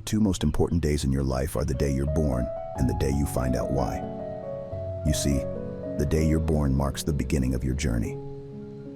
two most important days in your life are the day you're born and the day you find out why. You see, the day you're born marks the beginning of your journey.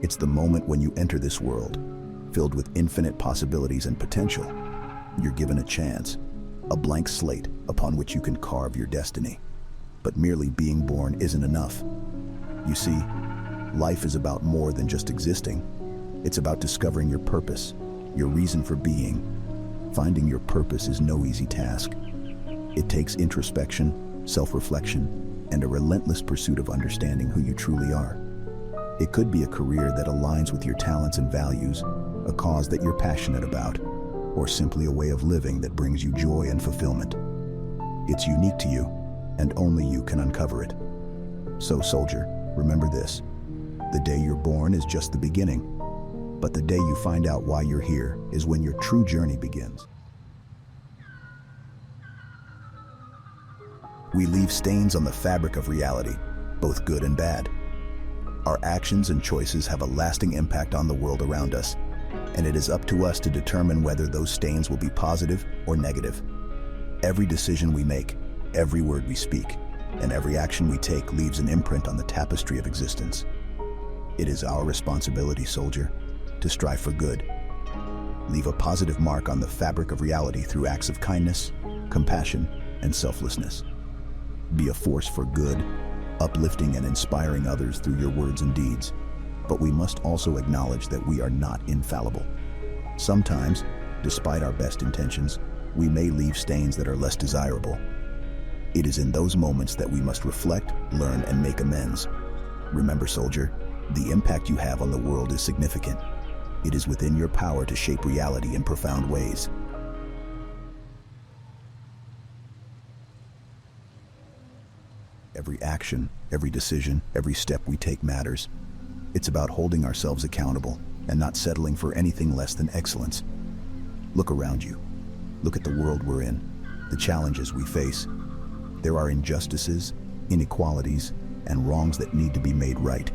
It's the moment when you enter this world, filled with infinite possibilities and potential. You're given a chance, a blank slate upon which you can carve your destiny. But merely being born isn't enough. You see, life is about more than just existing. It's about discovering your purpose, your reason for being. Finding your purpose is no easy task. It takes introspection, self-reflection, and a relentless pursuit of understanding who you truly are. It could be a career that aligns with your talents and values, a cause that you're passionate about, or simply a way of living that brings you joy and fulfillment. It's unique to you, and only you can uncover it. So, soldier, remember this. The day you're born is just the beginning, but the day you find out why you're here is when your true journey begins. We leave stains on the fabric of reality, both good and bad. Our actions and choices have a lasting impact on the world around us, and it is up to us to determine whether those stains will be positive or negative. Every decision we make, every word we speak, and every action we take leaves an imprint on the tapestry of existence. It is our responsibility, soldier, to strive for good. Leave a positive mark on the fabric of reality through acts of kindness, compassion, and selflessness. Be a force for good, uplifting and inspiring others through your words and deeds. But we must also acknowledge that we are not infallible. Sometimes, despite our best intentions, we may leave stains that are less desirable. It is in those moments that we must reflect, learn, and make amends. Remember, soldier, the impact you have on the world is significant. It is within your power to shape reality in profound ways. Every action, every decision, every step we take matters. It's about holding ourselves accountable and not settling for anything less than excellence. Look around you. Look at the world we're in, the challenges we face. There are injustices, inequalities, and wrongs that need to be made right.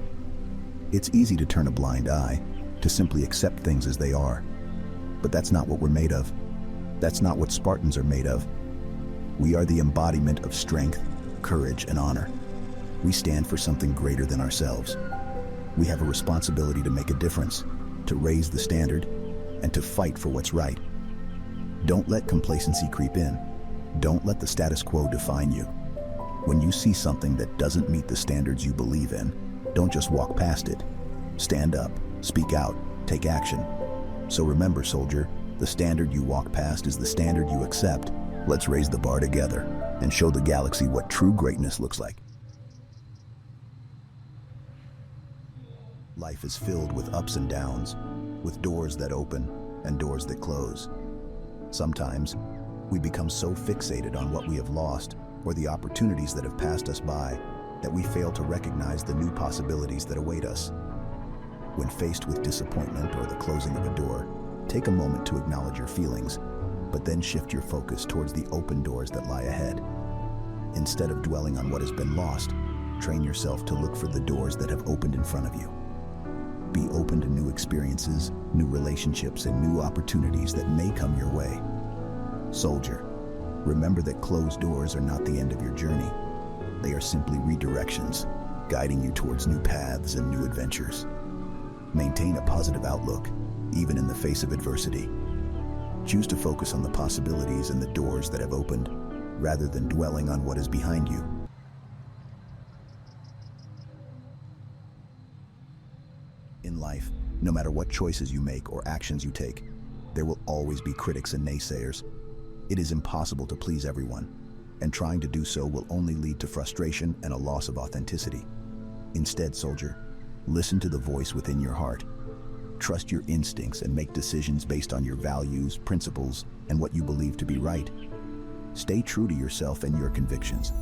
It's easy to turn a blind eye, to simply accept things as they are. But that's not what we're made of. That's not what Spartans are made of. We are the embodiment of strength, courage, and honor. We stand for something greater than ourselves. We have a responsibility to make a difference, to raise the standard, and to fight for what's right. Don't let complacency creep in. Don't let the status quo define you. When you see something that doesn't meet the standards you believe in, don't just walk past it. Stand up, speak out, take action. So remember, soldier, the standard you walk past is the standard you accept. Let's raise the bar together and show the galaxy what true greatness looks like. Life is filled with ups and downs, with doors that open and doors that close. Sometimes, we become so fixated on what we have lost or the opportunities that have passed us by that we fail to recognize the new possibilities that await us. When faced with disappointment or the closing of a door, take a moment to acknowledge your feelings, but then shift your focus towards the open doors that lie ahead. Instead of dwelling on what has been lost, train yourself to look for the doors that have opened in front of you. Be open to new experiences, new relationships, and new opportunities that may come your way. Soldier, remember that closed doors are not the end of your journey. They are simply redirections, guiding you towards new paths and new adventures. Maintain a positive outlook, even in the face of adversity. Choose to focus on the possibilities and the doors that have opened, rather than dwelling on what is behind you. In life, no matter what choices you make or actions you take, there will always be critics and naysayers. It is impossible to please everyone, and trying to do so will only lead to frustration and a loss of authenticity. Instead, soldier, listen to the voice within your heart. Trust your instincts and make decisions based on your values, principles, and what you believe to be right. Stay true to yourself and your convictions.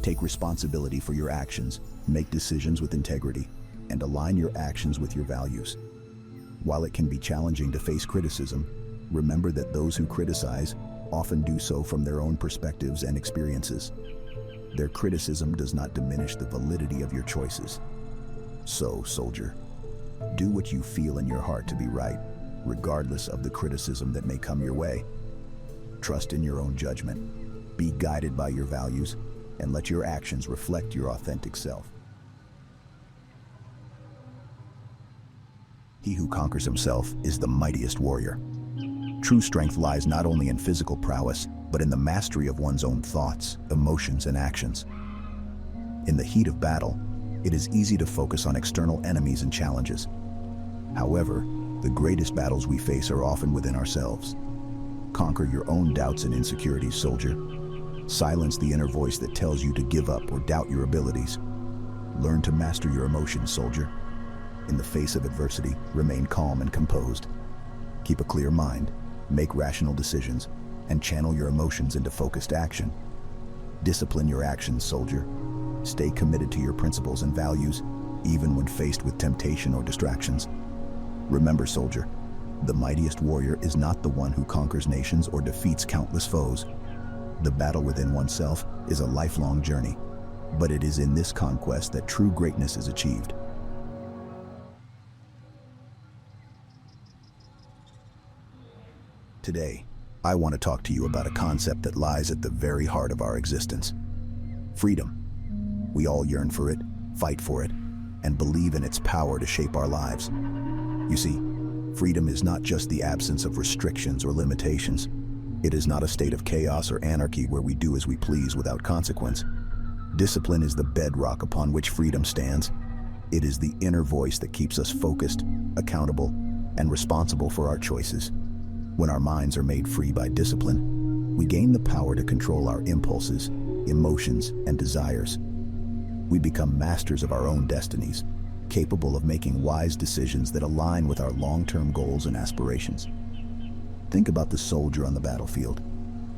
Take responsibility for your actions, make decisions with integrity, and align your actions with your values. While it can be challenging to face criticism, remember that those who criticize often do so from their own perspectives and experiences. Their criticism does not diminish the validity of your choices. So, soldier, do what you feel in your heart to be right, regardless of the criticism that may come your way. Trust in your own judgment. Be guided by your values, and let your actions reflect your authentic self. He who conquers himself is the mightiest warrior. True strength lies not only in physical prowess, but in the mastery of one's own thoughts, emotions, and actions. In the heat of battle, it is easy to focus on external enemies and challenges. However, the greatest battles we face are often within ourselves. Conquer your own doubts and insecurities, soldier. Silence the inner voice that tells you to give up or doubt your abilities. Learn to master your emotions, soldier. In the face of adversity, remain calm and composed. Keep a clear mind, make rational decisions, and channel your emotions into focused action. Discipline your actions, soldier. Stay committed to your principles and values, even when faced with temptation or distractions. Remember, soldier, the mightiest warrior is not the one who conquers nations or defeats countless foes. The battle within oneself is a lifelong journey, but it is in this conquest that true greatness is achieved. Today, I want to talk to you about a concept that lies at the very heart of our existence: freedom. We all yearn for it, fight for it, and believe in its power to shape our lives. You see, freedom is not just the absence of restrictions or limitations. It is not a state of chaos or anarchy where we do as we please without consequence. Discipline is the bedrock upon which freedom stands. It is the inner voice that keeps us focused, accountable, and responsible for our choices. When our minds are made free by discipline, we gain the power to control our impulses, emotions, and desires. We become masters of our own destinies, capable of making wise decisions that align with our long-term goals and aspirations. Think about the soldier on the battlefield.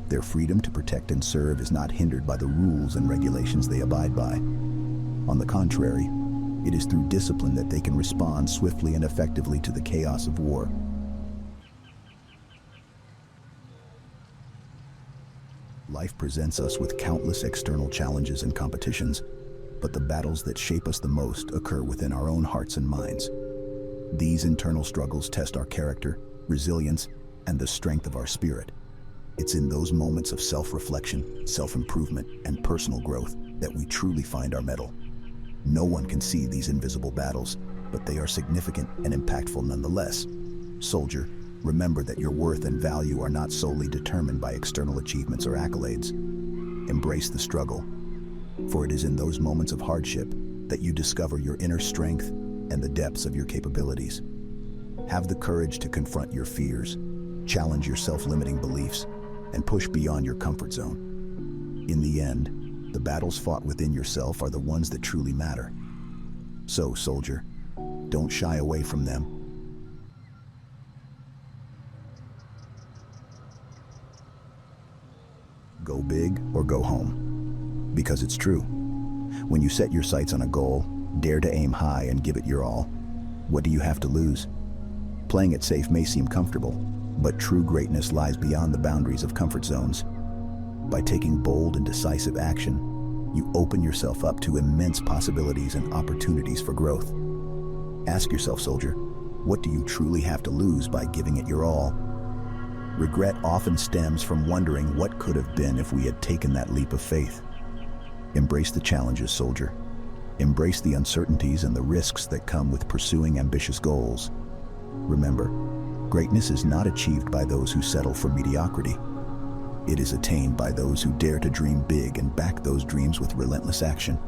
Their freedom to protect and serve is not hindered by the rules and regulations they abide by. On the contrary, it is through discipline that they can respond swiftly and effectively to the chaos of war. Life presents us with countless external challenges and competitions, but the battles that shape us the most occur within our own hearts and minds. These internal struggles test our character, resilience, and the strength of our spirit. It's in those moments of self-reflection, self-improvement, and personal growth that we truly find our mettle. No one can see these invisible battles, but they are significant and impactful nonetheless. Soldier, remember that your worth and value are not solely determined by external achievements or accolades. Embrace the struggle, for it is in those moments of hardship that you discover your inner strength and the depths of your capabilities. Have the courage to confront your fears, challenge your self-limiting beliefs, and push beyond your comfort zone. In the end, the battles fought within yourself are the ones that truly matter. So, soldier, don't shy away from them. Go big or go home. Because it's true. When you set your sights on a goal, dare to aim high and give it your all. What do you have to lose? Playing it safe may seem comfortable, but true greatness lies beyond the boundaries of comfort zones. By taking bold and decisive action, you open yourself up to immense possibilities and opportunities for growth. Ask yourself, soldier, what do you truly have to lose by giving it your all? Regret often stems from wondering what could have been if we had taken that leap of faith. Embrace the challenges, soldier. Embrace the uncertainties and the risks that come with pursuing ambitious goals. Remember, greatness is not achieved by those who settle for mediocrity. It is attained by those who dare to dream big and back those dreams with relentless action.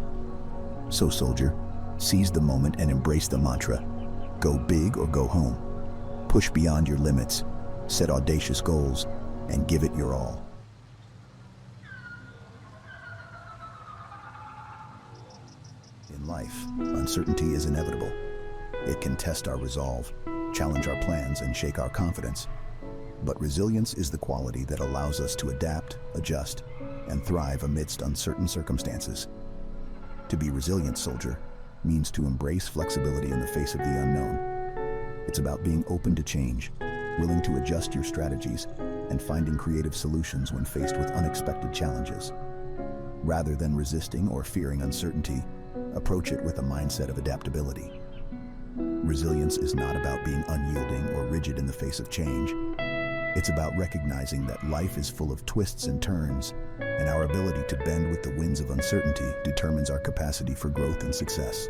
So, soldier, seize the moment and embrace the mantra: go big or go home. Push beyond your limits, set audacious goals, and give it your all. In life, uncertainty is inevitable. It can test our resolve, challenge our plans, and shake our confidence. But resilience is the quality that allows us to adapt, adjust, and thrive amidst uncertain circumstances. To be resilient, soldier, means to embrace flexibility in the face of the unknown. It's about being open to change, willing to adjust your strategies, and finding creative solutions when faced with unexpected challenges. Rather than resisting or fearing uncertainty, approach it with a mindset of adaptability. Resilience is not about being unyielding or rigid in the face of change. It's about recognizing that life is full of twists and turns, and our ability to bend with the winds of uncertainty determines our capacity for growth and success.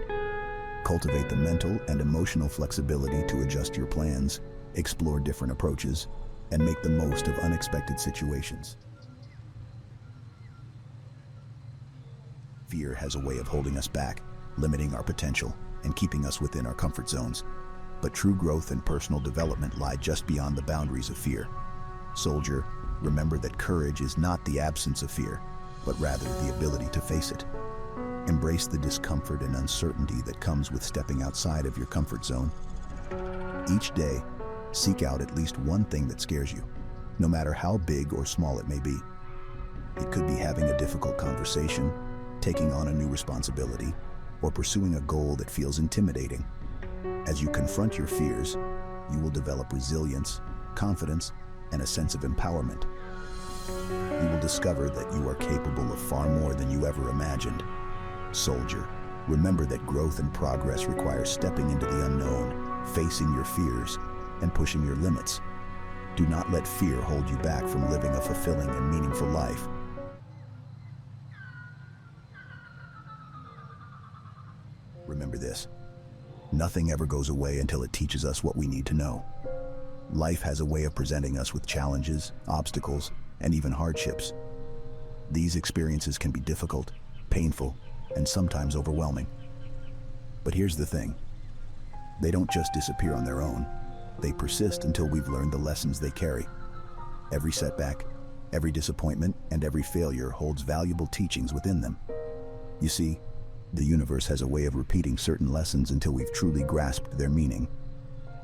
Cultivate the mental and emotional flexibility to adjust your plans, explore different approaches, and make the most of unexpected situations. Fear has a way of holding us back, limiting our potential, and keeping us within our comfort zones. But true growth and personal development lie just beyond the boundaries of fear. Soldier, remember that courage is not the absence of fear, but rather the ability to face it. Embrace the discomfort and uncertainty that comes with stepping outside of your comfort zone. Each day, seek out at least one thing that scares you, no matter how big or small it may be. It could be having a difficult conversation, taking on a new responsibility, or pursuing a goal that feels intimidating. As you confront your fears, you will develop resilience, confidence, and a sense of empowerment. You will discover that you are capable of far more than you ever imagined. Soldier, remember that growth and progress requires stepping into the unknown, facing your fears, and pushing your limits. Do not let fear hold you back from living a fulfilling and meaningful life. Remember this: nothing ever goes away until it teaches us what we need to know. Life has a way of presenting us with challenges, obstacles, and even hardships. These experiences can be difficult, painful, and sometimes overwhelming. But here's the thing: they don't just disappear on their own. They persist until we've learned the lessons they carry. Every setback, every disappointment, and every failure holds valuable teachings within them. You see, the universe has a way of repeating certain lessons until we've truly grasped their meaning.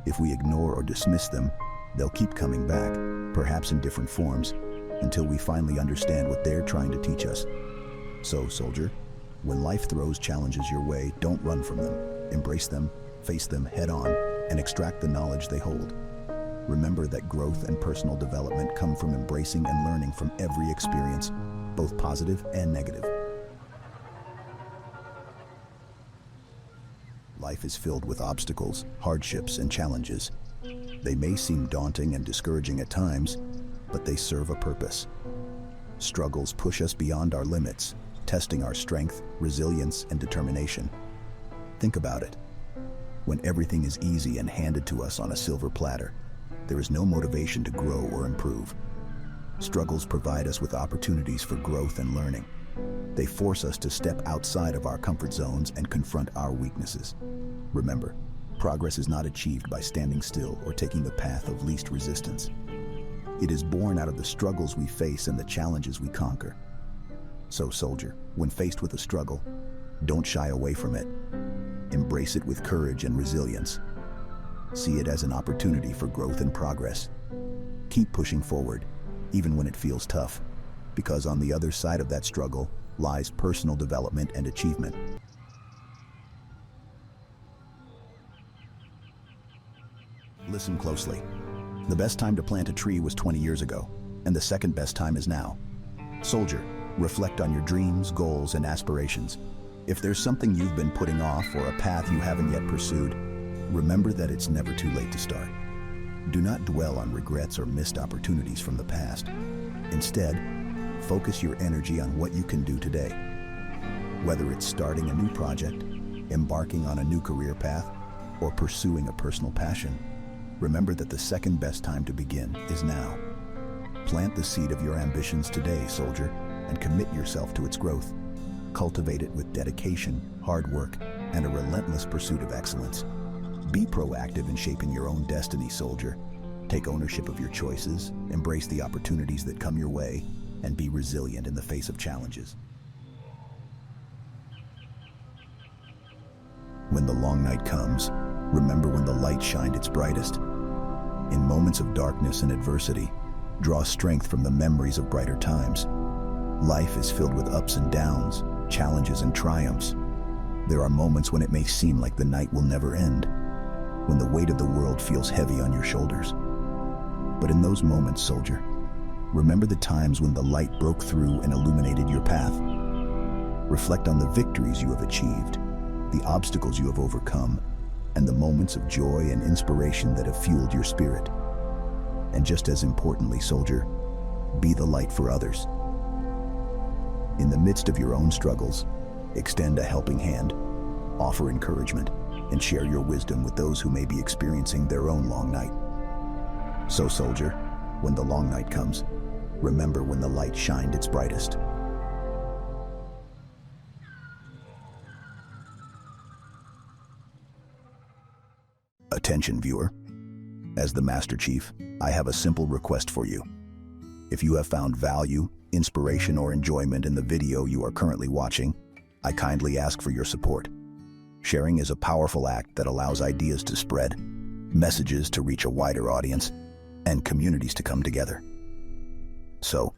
If we ignore or dismiss them, they'll keep coming back, perhaps in different forms, until we finally understand what they're trying to teach us. So, soldier, when life throws challenges your way, don't run from them. Embrace them, face them head on, and extract the knowledge they hold. Remember that growth and personal development come from embracing and learning from every experience, both positive and negative. Life is filled with obstacles, hardships, and challenges. They may seem daunting and discouraging at times, but they serve a purpose. Struggles push us beyond our limits, testing our strength, resilience, and determination. Think about it. When everything is easy and handed to us on a silver platter, there is no motivation to grow or improve. Struggles provide us with opportunities for growth and learning. They force us to step outside of our comfort zones and confront our weaknesses. Remember, progress is not achieved by standing still or taking the path of least resistance. It is born out of the struggles we face and the challenges we conquer. So, soldier, when faced with a struggle, don't shy away from it. Embrace it with courage and resilience. See it as an opportunity for growth and progress. Keep pushing forward, even when it feels tough, because on the other side of that struggle lies personal development and achievement. Listen closely. The best time to plant a tree was 20 years ago, and the second best time is now. Soldier, reflect on your dreams, goals, and aspirations. If there's something you've been putting off or a path you haven't yet pursued, remember that it's never too late to start. Do not dwell on regrets or missed opportunities from the past. Instead, focus your energy on what you can do today. Whether it's starting a new project, embarking on a new career path, or pursuing a personal passion, remember that the second best time to begin is now. Plant the seed of your ambitions today, soldier, and commit yourself to its growth. Cultivate it with dedication, hard work, and a relentless pursuit of excellence. Be proactive in shaping your own destiny, soldier. Take ownership of your choices, embrace the opportunities that come your way, and be resilient in the face of challenges. When the long night comes, remember when the light shined its brightest. In moments of darkness and adversity, draw strength from the memories of brighter times. Life is filled with ups and downs, challenges and triumphs. There are moments when it may seem like the night will never end, when the weight of the world feels heavy on your shoulders. But in those moments, soldier, remember the times when the light broke through and illuminated your path. Reflect on the victories you have achieved, the obstacles you have overcome, and the moments of joy and inspiration that have fueled your spirit. And just as importantly, soldier, be the light for others. In the midst of your own struggles, extend a helping hand, offer encouragement, and share your wisdom with those who may be experiencing their own long night. So, soldier, when the long night comes, remember when the light shined its brightest. Attention, viewer. As the Master Chief, I have a simple request for you. If you have found value, inspiration, or enjoyment in the video you are currently watching, I kindly ask for your support. Sharing is a powerful act that allows ideas to spread, messages to reach a wider audience, and communities to come together. So,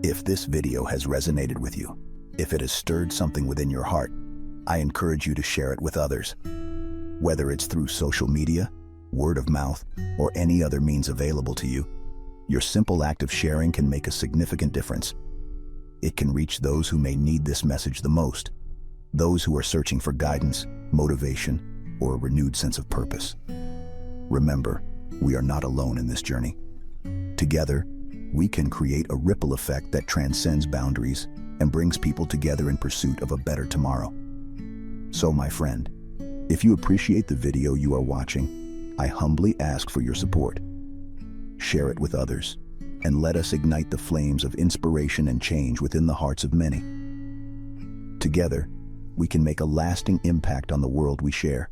if this video has resonated with you, if it has stirred something within your heart, I encourage you to share it with others. Whether it's through social media, word of mouth, or any other means available to you, your simple act of sharing can make a significant difference. It can reach those who may need this message the most, those who are searching for guidance, motivation, or a renewed sense of purpose. Remember, we are not alone in this journey. Together, we can create a ripple effect that transcends boundaries and brings people together in pursuit of a better tomorrow. So, my friend, if you appreciate the video you are watching, I humbly ask for your support. Share it with others, and let us ignite the flames of inspiration and change within the hearts of many. Together, we can make a lasting impact on the world we share.